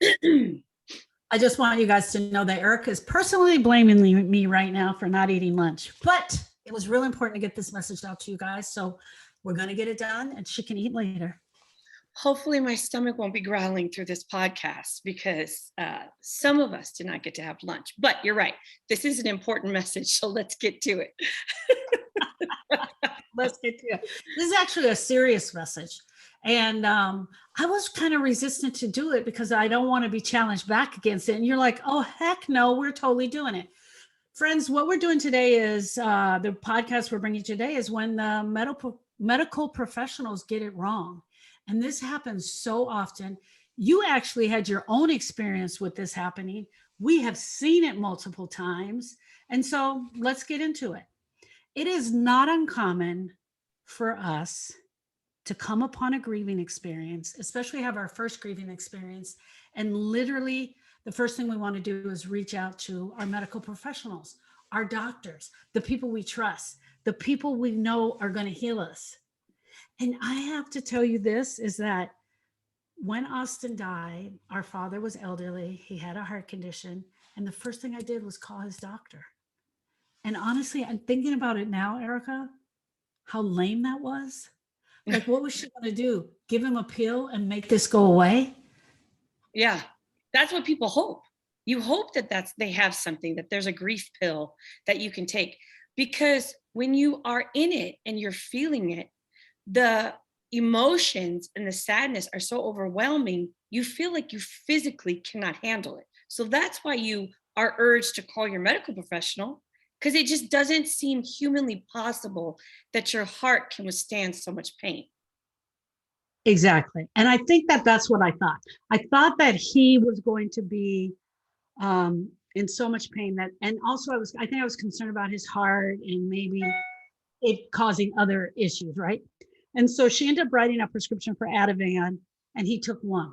I just want you guys to know that Erica is personally blaming me right now for not eating lunch, but it was really important to get this message out to you guys. So we're going to get it done and she can eat later. Hopefully my stomach won't be growling through this podcast because some of us did not get to have lunch. But you're right. This is an important message. So let's get to it. Let's get to it. This is actually a serious message. And I was kind of resistant to do it because I don't want to be challenged back against it. And you're like, oh, heck no, we're totally doing it. Friends, what we're doing today is the podcast we're bringing today is when the medical professionals get it wrong. And this happens so often. You actually had your own experience with this happening. We have seen it multiple times. And so let's get into it. It is not uncommon for us to come upon a grieving experience, especially have our first grieving experience. And literally, the first thing we want to do is reach out to our medical professionals, our doctors, the people we trust, the people we know are going to heal us. And I have to tell you this is that when Austin died, our father was elderly. He had a heart condition. And the first thing I did was call his doctor. And honestly, I'm thinking about it now, Erica, how lame that was. Like, what was she going to do? Give him a pill and make this go away? Yeah, that's what people hope. You hope that they have something, that there's a grief pill that you can take. Because when you are in it and you're feeling it, the emotions and the sadness are so overwhelming, you feel like you physically cannot handle it. So that's why you are urged to call your medical professional, because it just doesn't seem humanly possible that your heart can withstand so much pain. Exactly. And I think that that's what I thought. I thought that he was going to be in so much pain that, and also I think I was concerned about his heart and maybe it causing other issues, right? And so she ended up writing a prescription for Ativan, and he took one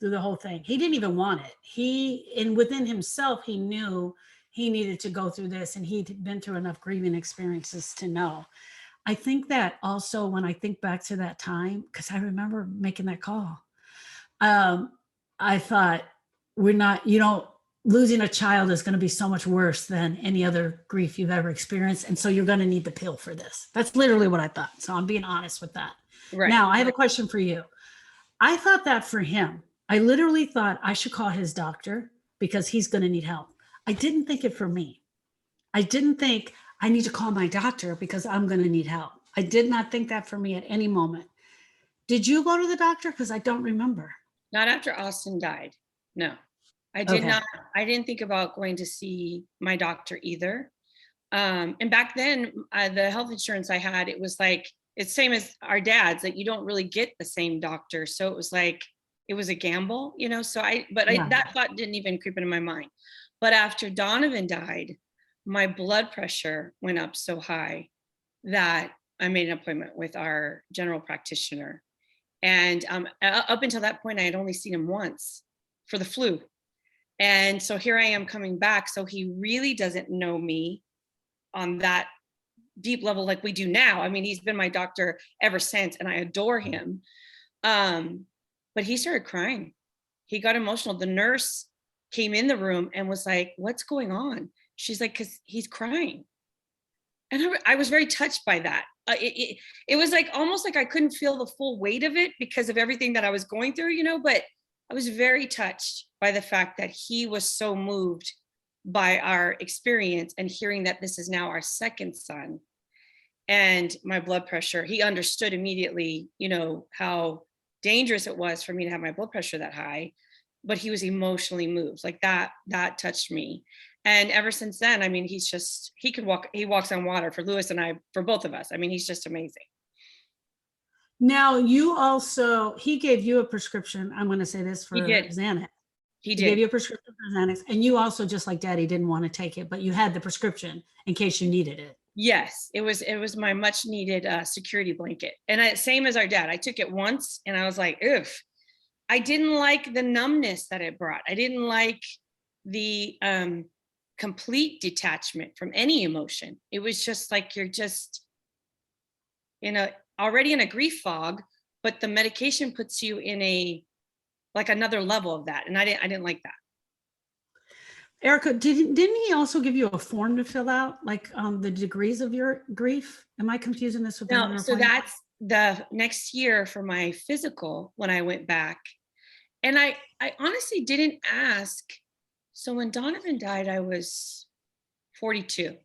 through the whole thing. He didn't even want it. And within himself, he knew he needed to go through this, and he'd been through enough grieving experiences to know. I think that also when I think back to that time, because I remember making that call, I thought, losing a child is going to be so much worse than any other grief you've ever experienced. And so you're going to need the pill for this. That's literally what I thought. So I'm being honest with that. Right. Now, I have a question for you. I thought that for him, I literally thought I should call his doctor because he's going to need help. I didn't think it for me. I didn't think I need to call my doctor because I'm going to need help. I did not think that for me at any moment. Did you go to the doctor? Because I don't remember. Not after Austin died. No. I did not. I didn't think about going to see my doctor either. And back then, the health insurance I had, it was like, it's same as our dad's, that you don't really get the same doctor. So it was like, it was a gamble, so that thought didn't even creep into my mind. But after Donovan died, my blood pressure went up so high that I made an appointment with our general practitioner. And up until that point, I had only seen him once for the flu. And so here I am coming back. So he really doesn't know me on that deep level like we do now. I mean, he's been my doctor ever since, and I adore him. But he started crying. He got emotional. The nurse came in the room and was like, "What's going on?" She's like, "'Cause he's crying." And I was very touched by that. It was like almost like I couldn't feel the full weight of it because of everything that I was going through, but I was very touched by the fact that he was so moved by our experience and hearing that this is now our second son. And my blood pressure, he understood immediately, how dangerous it was for me to have my blood pressure that high, but he was emotionally moved. Like that touched me. And ever since then, I mean, he walks on water for Lewis and I, for both of us. I mean, he's just amazing. Now, he gave you a prescription. I'm going to say this for Xanax. He gave you a prescription for Xanax. And you also, just like Daddy, didn't want to take it, but you had the prescription in case you needed it. Yes, it was my much needed security blanket. And same as our dad, I took it once and I was like, ugh. I didn't like the numbness that it brought. I didn't like the complete detachment from any emotion. It was just like you're just already in a grief fog, but the medication puts you in a like another level of that. And I didn't like that. Erica, didn't he also give you a form to fill out, like the degrees of your grief? Am I confusing this with No, another so appointment? that's the next year for my physical when I went back. And I honestly didn't ask. So when Donovan died, I was 42.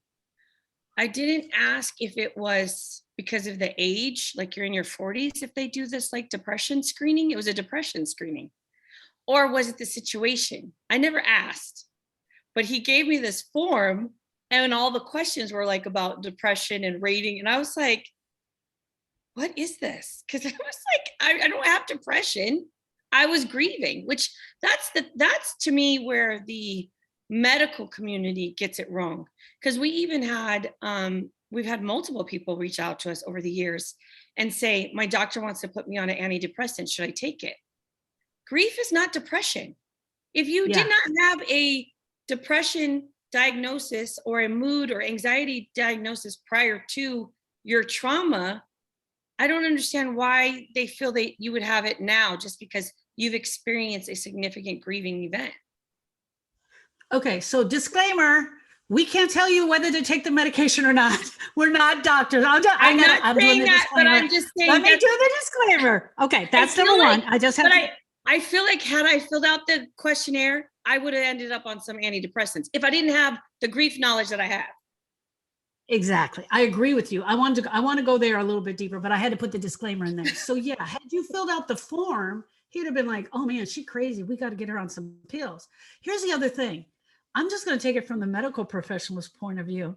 I didn't ask if it was because of the age, like you're in your 40s, if they do this like depression screening. It was a depression screening. Or was it the situation? I never asked. But he gave me this form and all the questions were like about depression and rating. And I was like, what is this? Because I was like, I don't have depression. I was grieving, which that's to me where the medical community gets it wrong. Because we even had we've had multiple people reach out to us over the years and say, my doctor wants to put me on an antidepressant. Should I take it? Grief is not depression. If you did not have a depression diagnosis or a mood or anxiety diagnosis prior to your trauma, I don't understand why they feel that you would have it now just because you've experienced a significant grieving event. Okay, so disclaimer, we can't tell you whether to take the medication or not. We're not doctors. I'm not doing saying the that, but disclaimer. I'm just saying Let me that do the disclaimer. Okay, that's number like, one. I just have to. I feel like had I filled out the questionnaire, I would have ended up on some antidepressants if I didn't have the grief knowledge that I have. Exactly. I agree with you. I want to go there a little bit deeper, but I had to put the disclaimer in there. So yeah, had you filled out the form, he'd have been like, oh man, she's crazy. We got to get her on some pills. Here's the other thing. I'm just going to take it from the medical professional's point of view.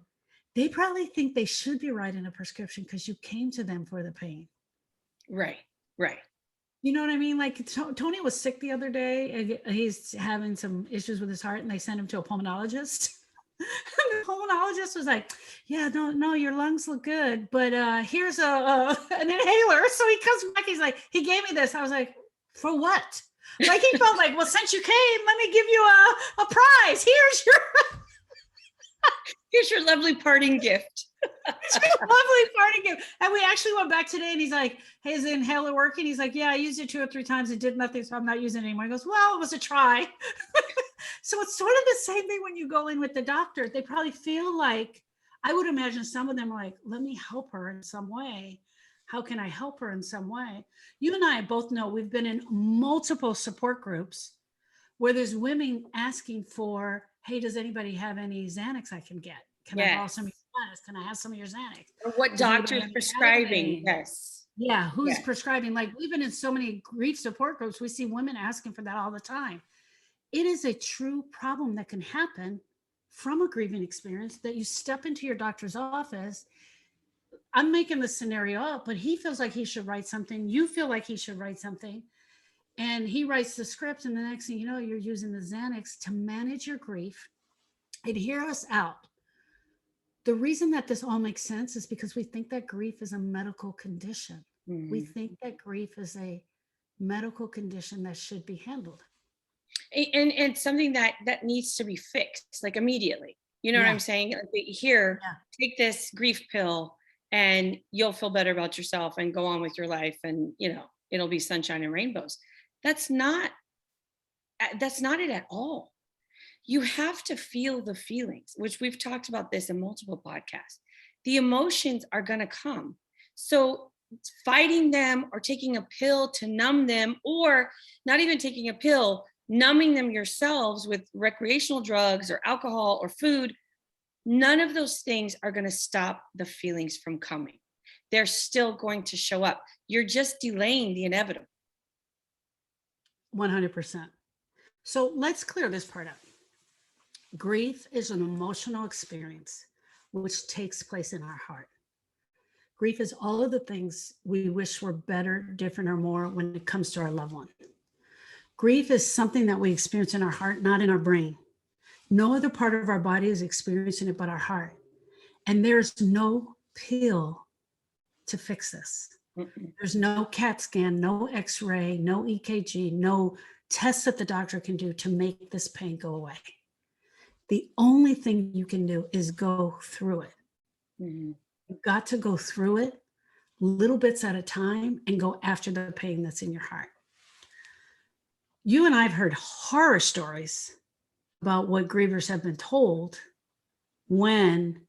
They probably think they should be writing a prescription because you came to them for the pain. Right. You know what I mean? Like Tony was sick the other day and he's having some issues with his heart and they sent him to a pulmonologist. The pulmonologist was like, yeah, no, your lungs look good, but here's an inhaler. So he comes back, he's like, he gave me this. I was like, for what? Like he felt like, well, since you came, let me give you a prize. Here's your lovely parting gift. Lovely parting gift. And we actually went back today and he's like, hey, is the inhaler working? He's like, yeah, I used it 2 or 3 times. It did nothing. So I'm not using it anymore. He goes, well, it was a try. So it's sort of the same thing when you go in with the doctor. They probably feel like, I would imagine some of them are like, let me help her in some way. How can I help her in some way? You and I both know we've been in multiple support groups where there's women asking for, hey, does anybody have any Xanax I can get? Can I borrow some of your Xanax? Can I have some of your Xanax? Or what doctor is prescribing? Yes. Yeah, who's prescribing? Like we've been in so many grief support groups, we see women asking for that all the time. It is a true problem that can happen from a grieving experience that you step into your doctor's office. I'm making the scenario up, but he feels like he should write something. You feel like he should write something. And he writes the script. And the next thing you know, you're using the Xanax to manage your grief and hear us out. The reason that this all makes sense is because we think that grief is a medical condition. Mm-hmm. We think that grief is a medical condition that should be handled. And something that needs to be fixed, like immediately. You know what I'm saying? Like, here, take this grief pill and you'll feel better about yourself and go on with your life. And, you know, it'll be sunshine and rainbows. That's not it at all. You have to feel the feelings, which we've talked about this in multiple podcasts. The emotions are going to come. So fighting them or taking a pill to numb them, or not even taking a pill, numbing them yourselves with recreational drugs or alcohol or food, none of those things are going to stop the feelings from coming. They're still going to show up. You're just delaying the inevitable. 100%. So let's clear this part up. Grief is an emotional experience which takes place in our heart. Grief is all of the things we wish were better, different, or more when it comes to our loved one. Grief is something that we experience in our heart, not in our brain. No other part of our body is experiencing it but our heart. And there's no pill to fix this. There's no CAT scan, no X-ray, no EKG, no tests that the doctor can do to make this pain go away. The only thing you can do is go through it. Mm-hmm. You've got to go through it little bits at a time and go after the pain that's in your heart. you and I have heard horror stories about what grievers have been told when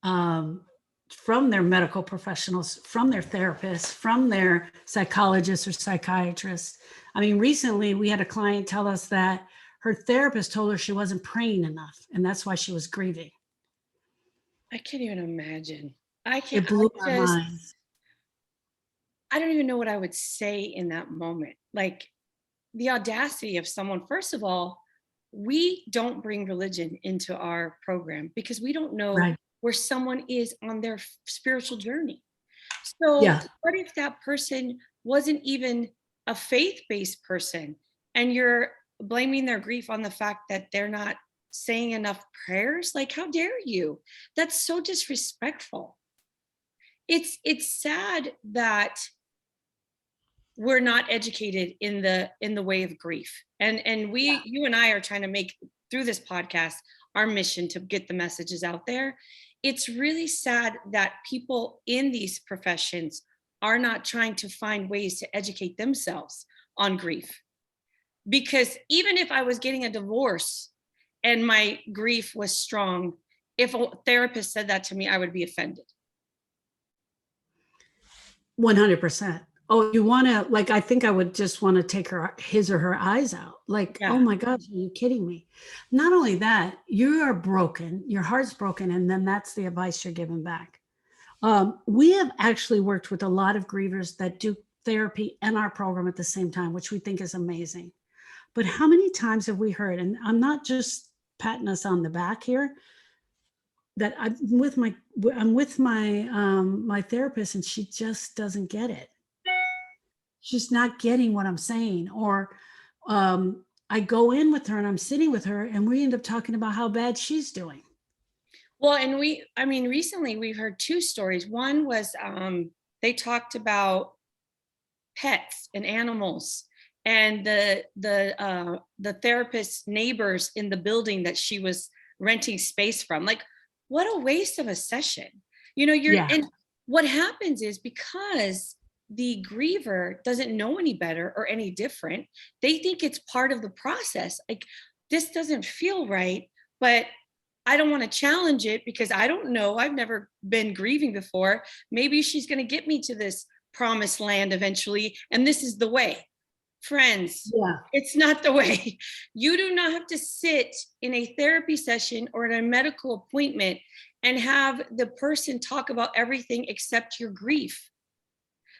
um, from their medical professionals, from their therapists, from their psychologists or psychiatrists. I mean, recently we had a client tell us that her therapist told her she wasn't praying enough, and that's why she was grieving. I can't even imagine. I can't, It blew I our just, minds. I don't even know what I would say in that moment. Like the audacity of someone, first of all, we don't bring religion into our program because we don't know Right. where someone is on their spiritual journey. So, Yeah. what if that person wasn't even a faith based person and you're blaming their grief on the fact that they're not saying enough prayers? Like, how dare you? That's so disrespectful. It's sad that we're not educated in the way of grief. And we, you and I are trying to make through this podcast our mission to get the messages out there. It's really sad that people in these professions are not trying to find ways to educate themselves on grief. Because even if I was getting a divorce and my grief was strong, if a therapist said that to me, I would be offended. 100%. Oh, you want to, like, I think I would just want to take his or her eyes out. Like, oh Yeah. my gosh, are you kidding me? Not only that, you are broken, your heart's broken, and then that's the advice you're giving back. We have actually worked with a lot of grievers that do therapy and our program at the same time, which we think is amazing. But how many times have we heard, and I'm not just patting us on the back here, that I'm with my therapist and she just doesn't get it. She's not getting what I'm saying. Or I go in with her and I'm sitting with her and we end up talking about how bad she's doing. Well, and I mean, recently we've heard two stories. One was they talked about pets and animals and the therapist's neighbors in the building that she was renting space from. Like, what a waste of a session. You know, Yeah. and what happens is because the griever doesn't know any better or any different, they think it's part of the process. Like, this doesn't feel right, but I don't want to challenge it because I don't know. I've never been grieving before. Maybe she's going to get me to this promised land eventually, and this is the way. Friends, Yeah. it's not the way. You do not have to sit in a therapy session or in a medical appointment and have the person talk about everything except your grief.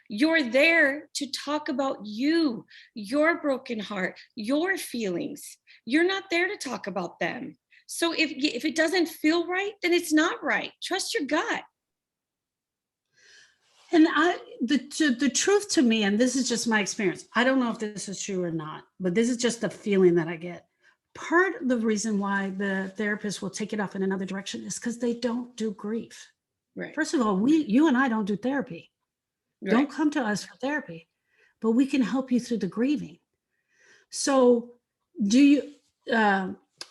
You're there to talk about you, your broken heart, your feelings. You're not there to talk about them. So if it doesn't feel right, then it's not right. Trust your gut. And the truth to me, and this is just my experience, I don't know if this is true or not, but this is just the feeling that I get. Part of the reason why the therapist will take it off in another direction is because they don't do grief. Right. First of all, you and I don't do therapy. Right. Don't come to us for therapy, but we can help you through the grieving. So do you,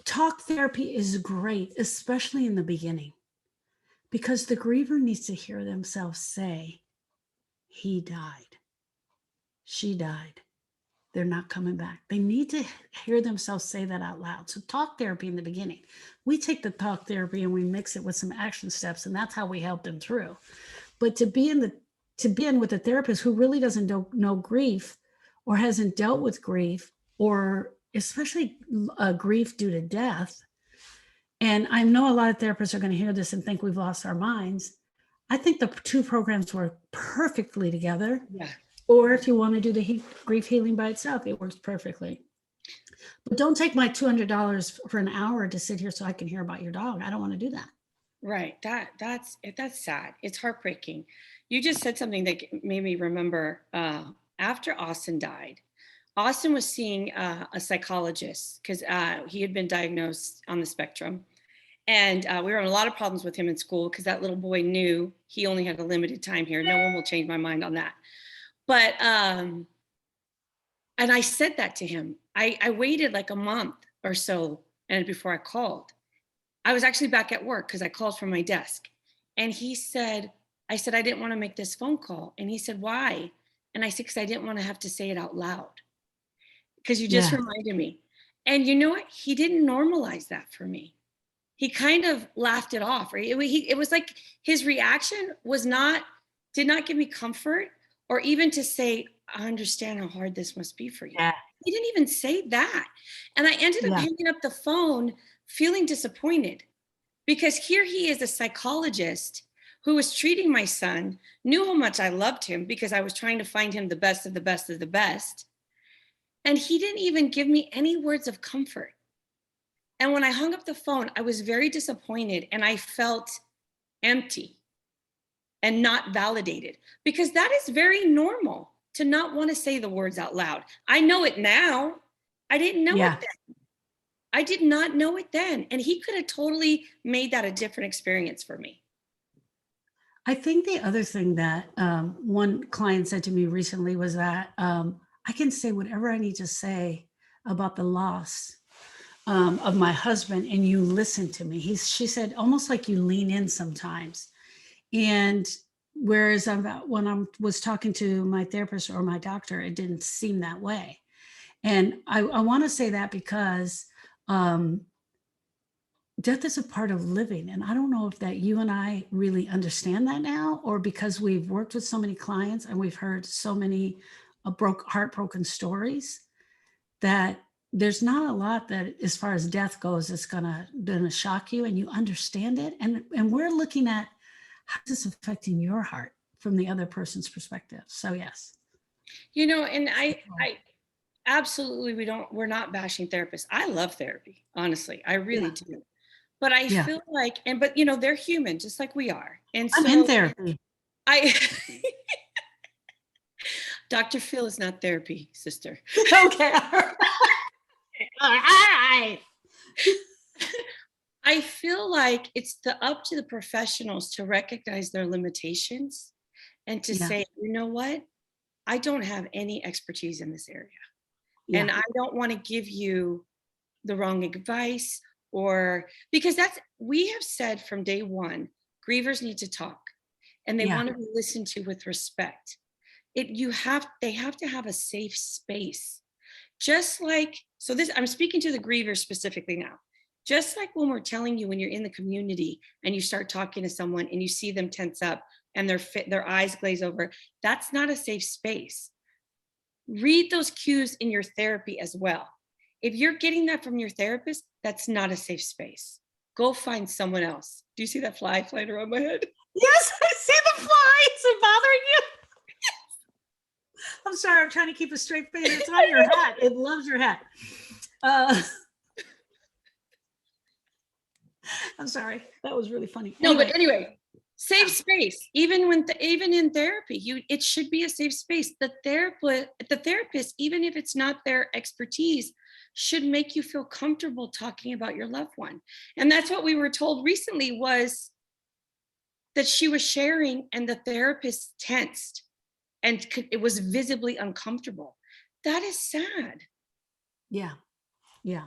talk therapy is great, especially in the beginning, because the griever needs to hear themselves say, he died, she died, they're not coming back. They need to hear themselves say that out loud. So talk therapy in the beginning. We take the talk therapy and we mix it with some action steps, and that's how we help them through. But to be in with a therapist who really doesn't know grief or hasn't dealt with grief, or especially grief due to death, and I know a lot of therapists are going to hear this and think we've lost our minds. I think the two programs work perfectly together. Yeah. Or if you want to do the grief healing by itself, it works perfectly. But don't take my $200 for an hour to sit here so I can hear about your dog. I don't want to do that. Right. That's sad. It's heartbreaking. You just said something that made me remember after Austin died. Austin was seeing a psychologist because he had been diagnosed on the spectrum. And we were having a lot of problems with him in school because that little boy knew he only had a limited time here. No one will change my mind on that. But, and I said that to him. I waited like a month or so and before I called. I was actually back at work because I called from my desk. And he said, I said, I didn't want to make this phone call. And he said, why? And I said, because I didn't want to have to say it out loud. because you just Yeah. reminded me. And you know what? He didn't normalize that for me. He kind of laughed it off, right? It was like his reaction did not give me comfort or even to say, I understand how hard this must be for you. Yeah. He didn't even say that. And I ended up Yeah. hanging up the phone feeling disappointed because here he is, a psychologist who was treating my son, knew how much I loved him because I was trying to find him the best of the best of the best. And he didn't even give me any words of comfort. And when I hung up the phone, I was very disappointed and I felt empty and not validated because that is very normal to not want to say the words out loud. I know it now. I didn't know Yeah. it then. I did not know it then. And he could have totally made that a different experience for me. I think the other thing that one client said to me recently was that I can say whatever I need to say about the loss of my husband, and you listen to me. She said, almost like you lean in sometimes. And whereas when I was talking to my therapist or my doctor, it didn't seem that way. And I want to say that because death is a part of living. And I don't know if that you and I really understand that now, or because we've worked with so many clients and we've heard so many heartbroken stories, that there's not a lot that, as far as death goes, is gonna shock you, and you understand it. And we're looking at how is this affecting your heart from the other person's perspective. So yes. And I absolutely, we're not bashing therapists. I love therapy, honestly. I really Yeah. do. But I Yeah. feel like, but they're human just like we are. And I'm in so therapy. I Dr. Phil is not therapy, sister. Okay. All right. I feel like it's up to the professionals to recognize their limitations and to Yeah. say, you know what? I don't have any expertise in this area. Yeah. And I don't want to give you the wrong advice, or because we have said from day one, grievers need to talk and they Yeah. want to be listened to with respect. They have to have a safe space. Just like, I'm speaking to the grievers specifically now. Just like when we're telling you, when you're in the community and you start talking to someone and you see them tense up and their eyes glaze over, that's not a safe space. Read those cues in your therapy as well. If you're getting that from your therapist, that's not a safe space. Go find someone else. Do you see that fly flying around my head? Yes, I see the fly. Is it bothering you? I'm sorry. I'm trying to keep a straight face. It's on your hat. It loves your hat. I'm sorry. That was really funny. No, but anyway, safe space. Even in therapy, it should be a safe space. The therapist, even if it's not their expertise, should make you feel comfortable talking about your loved one. And that's what we were told recently, was that she was sharing and the therapist tensed and it was visibly uncomfortable. That is sad. Yeah. Yeah.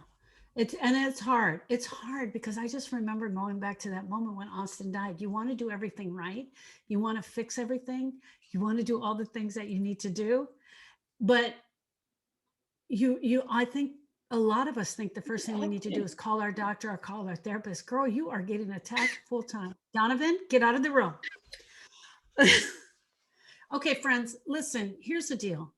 It's hard. It's hard because I just remember going back to that moment when Austin died. You want to do everything right. You want to fix everything. You want to do all the things that you need to do. But I think a lot of us think the first thing we need to do is call our doctor or call our therapist. Girl, you are getting attacked full time. Donovan, get out of the room. Okay, friends, listen, here's the deal.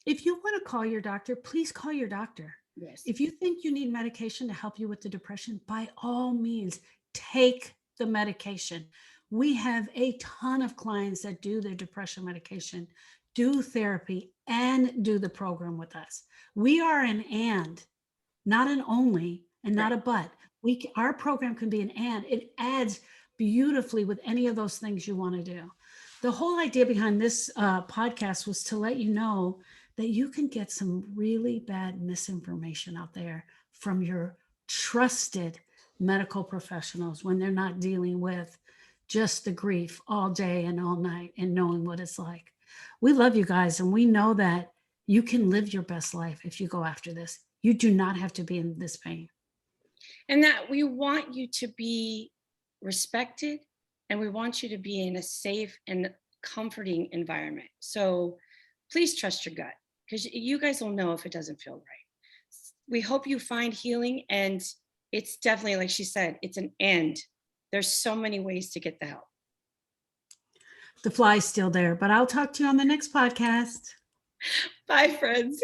If you want to call your doctor, please call your doctor. Yes. If you think you need medication to help you with the depression, by all means, take the medication. We have a ton of clients that do their depression medication, do therapy, and do the program with us. We are an and, not an only, and not a but. Our program can be an and. It adds beautifully with any of those things you want to do. The whole idea behind this podcast was to let you know that you can get some really bad misinformation out there from your trusted medical professionals when they're not dealing with just the grief all day and all night and knowing what it's like. We love you guys, and we know that you can live your best life if you go after this. You do not have to be in this pain. And that we want you to be respected, and we want you to be in a safe and comforting environment. So please trust your gut. because you guys will know if it doesn't feel right. We hope you find healing, and it's definitely, like she said, it's an end. There's so many ways to get the help. The fly's still there, but I'll talk to you on the next podcast. Bye, friends.